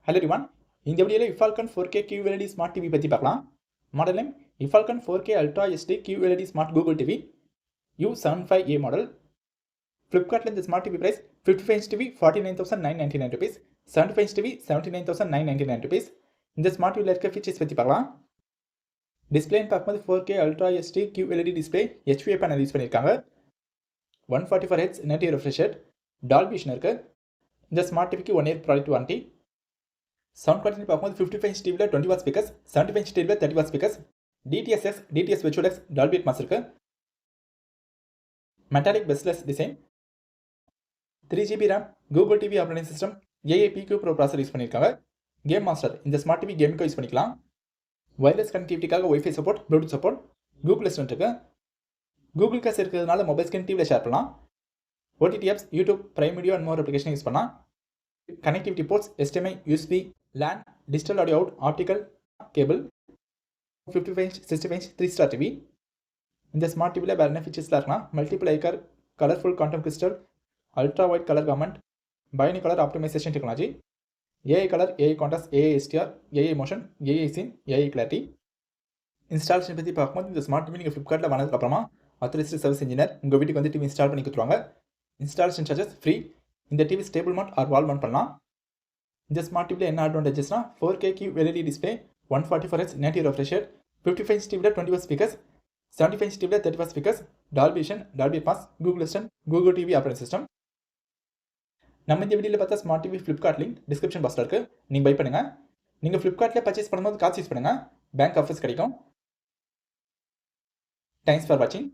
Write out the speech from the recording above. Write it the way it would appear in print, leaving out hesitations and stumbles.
Hello everyone. இந்த வீடியோல Ifalcon 4K QLED Smart TV பத்தி பார்க்கலாம். Model name Ifalcon 4K Ultra HD QLED Smart Google TV U75A model. Flipkartல இந்த smart TV price 55 inch TV 49,999 rupees, 75 inch TV 79,999 rupees. இந்த smart டிவில இருக்க features பத்தி பார்க்கலாம். டிஸ்ப்ளேன்னு பார்க்கும்போது 4K Ultra HD QLED display HVA panel use பண்ணியிருக்காங்க. 144 Hz native refresh rate, Dolby Vision இருக்கு. இந்த ஸ்மார்ட் டிவிக்கு 1 year product warranty. Sound quality பார்க்கும்போது 55 inch டிவியில் 20 watt ஸ்பீக்கர்ஸ், 75 inch டிவியில் 30 watt speakers, DTS:X, DTS Virtual X, Dolby Atmos இருக்கு. Metallic bezelless design, 3GB RAM, Google TV operating system, AAPQ Pro processor use பண்ணியிருக்காங்க. Game master, இந்த smart TV கேமுக்கு use பண்ணிக்கலாம். Wireless கனெக்டிவிட்டிக்காக Wi-Fi support, Bluetooth support, Google Assistant இருக்கு. Google Cast இருக்கிறதுனால mobile screen டிவியில் share பண்ணலாம். OTT apps, YouTube, Prime Video and more application use பண்ணலாம். Connectivity ports HDMI, USB, LAN, digital audio out, optical, cable, 55 inch, 65 inch, 3-star TV. இந்த smart டிவியில் வேறு என்ன ஃபீச்சர்ஸ்லாம் இருக்குன்னா multiple eye care, colourful quantum crystal, ultra wide colour gamut, பயோனி colour optimisation technology, AI colour, AI contrast, AI HDR, AI motion, AI scene, AI clarity. Installation பற்றி பார்க்கும்போது இந்த ஸ்மார்ட் டிவி நீங்கள் ஃப்ளிப்கார்ட்டில் வாங்கினதுக்கப்புறமா ஆத்தரைஸ்டு சர்வீஸ் இன்ஜினியர் உங்கள் வீட்டுக்கு வந்து டிவி இன்ஸ்டால் பண்ணி கொடுத்துருவாங்க. Installation charges free. இந்த TV table mount or wall mount பண்ணலாம். இந்த ஸ்மார்ட் டிவியில் என்ன அட்வான்டேஜஸ்னா 4K QLED display, 144 Hz native refresh rate, 55 inch டிவியில் 20 watt ஸ்பீக்கர்ஸ், 75 inch டிவியில் 30 watt speakers, Dolby Vision, Dolby Atmos, Google Assistant, Google TV operating system. நம்ம இந்த வீடியோவில் பார்த்தா smart TV Flipkart link description பாக்ஸில் இருக்குது. நீங்கள் பை பண்ணுங்கள். நீங்கள் ஃப்ளிப்கார்ட்டில் பர்ச்சேஸ் பண்ணும்போது காசு யூஸ் பண்ணுங்கள், பேங்க் ஆஃபர்ஸ் கிடைக்கும். தேங்க்ஸ் ஃபார் வாட்சிங்.